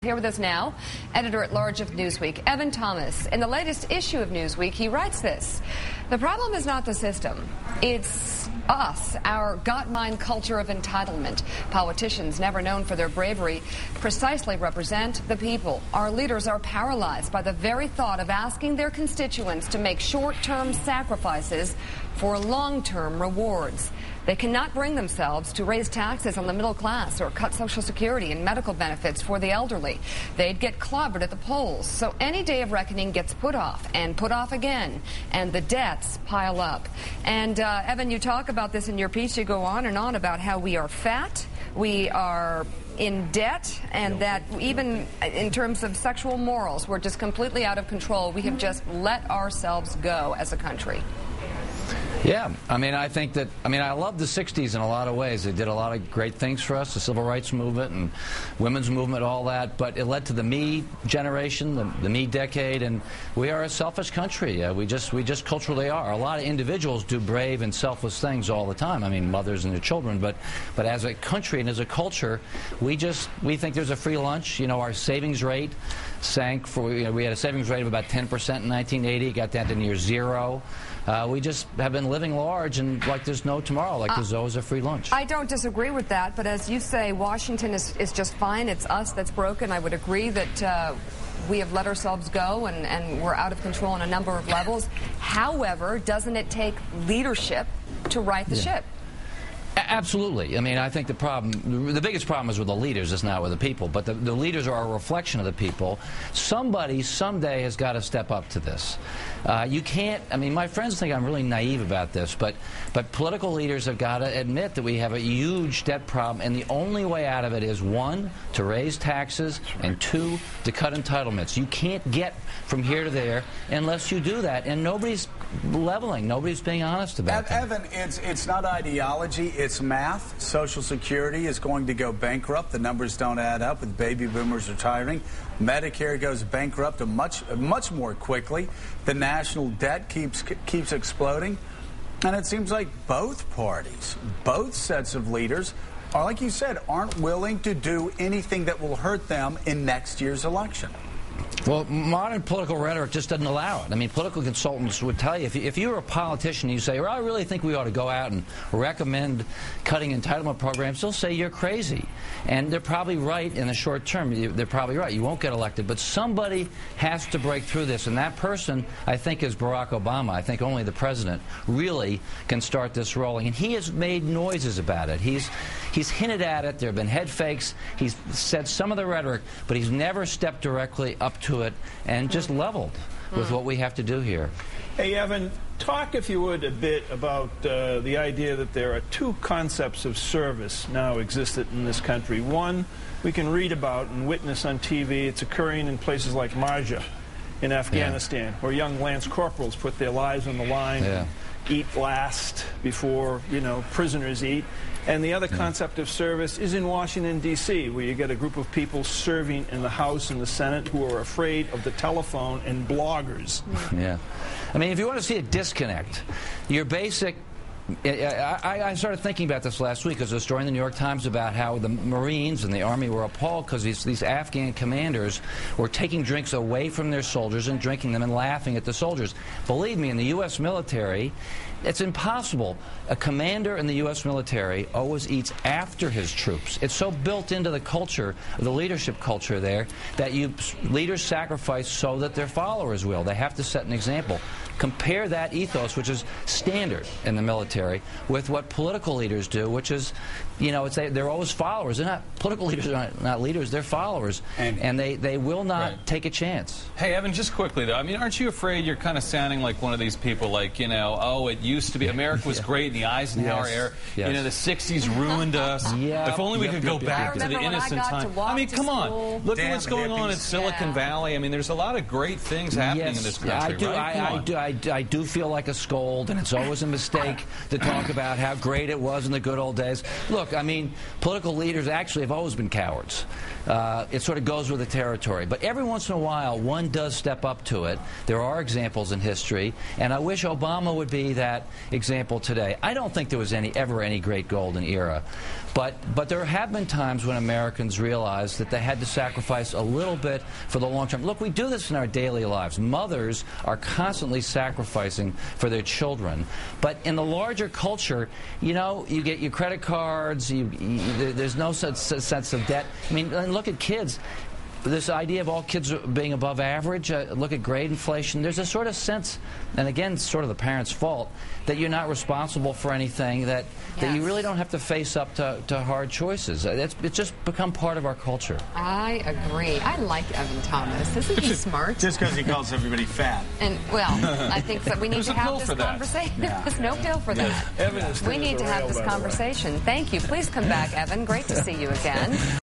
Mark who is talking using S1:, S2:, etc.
S1: Here with us now, editor-at-large of Newsweek, Evan Thomas. In the latest issue of Newsweek, he writes this: the problem is not the system, it's us, our got-mine culture of entitlement. Politicians, never known for their bravery, precisely represent the people. Our leaders are paralyzed by the very thought of asking their constituents to make short-term sacrifices for long-term rewards. They cannot bring themselves to raise taxes on the middle class or cut Social Security and medical benefits for the elderly. They'd get clobbered at the polls. So any day of reckoning gets put off and put off again, and the debts pile up. And Evan, you talk about this in your piece. You go on and on about how we are fat, we are in debt, and that even in terms of sexual morals, we're just completely out of control. We have just let ourselves go as a country.
S2: Yeah, I mean, I think that, I love the 60s in a lot of ways. They did a lot of great things for us, the civil rights movement and women's movement, all that, but it led to the me generation, the me decade, and we are a selfish country. We just culturally are. A lot of individuals do brave and selfless things all the time. I mean, mothers and their children, but as a country and as a culture, we think there's a free lunch. You know, our savings rate sank we had a savings rate of about 10% in 1980, got down to near zero. We just have been living large and like there's no tomorrow, like there's always a free lunch.
S1: I don't disagree with that, but as you say, Washington is just fine. It's us that's broken. I would agree that we have let ourselves go and we're out of control on a number of levels. However, doesn't it take leadership to right the ship?
S2: Absolutely. I mean, I think the biggest problem is with the leaders, it's not with the people. But the leaders are a reflection of the people. Somebody, someday, has got to step up to this. You can't, my friends think I'm really naive about this, but political leaders have got to admit that we have a huge debt problem, and the only way out of it is, one, to raise taxes, and two, to cut entitlements. You can't get from here to there unless you do that, and nobody's leveling. Nobody's being honest about that.
S3: Evan, it's not ideology, it's math. Social Security is going to go bankrupt. The numbers don't add up with baby boomers retiring. Medicare goes bankrupt much more quickly. The national debt keeps exploding. And it seems like both parties, both sets of leaders, are, like you said, aren't willing to do anything that will hurt them in next year's election.
S2: Well, modern political rhetoric just doesn't allow it. I mean, political consultants would tell you, if you were a politician and you say, well, I really think we ought to go out and recommend cutting entitlement programs, they'll say you're crazy. And they're probably right in the short term. They're probably right. You won't get elected. But somebody has to break through this. And that person, I think, is Barack Obama. I think only the president really can start this rolling. And he has made noises about it. He's hinted at it. There have been head fakes. He's said some of the rhetoric, but he's never stepped directly up to it and just leveled with what we have to do here.
S4: Hey, Evan, talk, if you would, a bit about the idea that there are two concepts of service now existent in this country. One, we can read about and witness on TV. It's occurring in places like Marja in Afghanistan, where young Lance Corporals put their lives on the line, eat last before, prisoners eat. And the other concept of service is in Washington, D.C., where you get a group of people serving in the House and the Senate who are afraid of the telephone and bloggers.
S2: Yeah. I mean, if you want to see a disconnect, your basic... I started thinking about this last week. There was a story in the New York Times about how the Marines and the Army were appalled because these Afghan commanders were taking drinks away from their soldiers and drinking them and laughing at the soldiers. Believe me, in the U.S. military, it's impossible. A commander in the U.S. military always eats after his troops. It's so built into the culture, the leadership culture there, that leaders sacrifice so that their followers will. They have to set an example. Compare that ethos, which is standard in the military, with what political leaders do, which is, they're always followers. They're not, political leaders are not leaders, they're followers. And they will not take a chance.
S5: Hey, Evan, just quickly, though, aren't you afraid you're kind of sounding like one of these people, like, oh, it used to be, America was great in the Eisenhower era. The 60s ruined us. If only we could go back to the innocent time. Come on. Look at what's going on in Silicon Valley. There's a lot of great things happening in this country,
S2: I do feel like a scold, and it's always a mistake to talk about how great it was in the good old days. Look, political leaders actually have always been cowards. It sort of goes with the territory. But every once in a while, one does step up to it. There are examples in history, and I wish Obama would be that example today. I don't think there was ever any great golden era. But there have been times when Americans realized that they had to sacrifice a little bit for the long term. Look, we do this in our daily lives. Mothers are constantly sacrificing for their children. But in the larger culture, you know, you get your credit cards, there's no such sense of debt. I mean, look at kids. This idea of all kids being above average, look at grade inflation, there's a sort of sense, and again, sort of the parents' fault, that you're not responsible for anything, that you really don't have to face up to hard choices. It's just become part of our culture.
S1: I agree. I like Evan Thomas. Isn't he smart?
S3: Just because he calls everybody fat.
S1: And, well, I think that we need to have this conversation. There's no pill for that.
S4: Evan is
S1: we need to have this conversation. Thank you. Please come back, Evan. Great to see you again.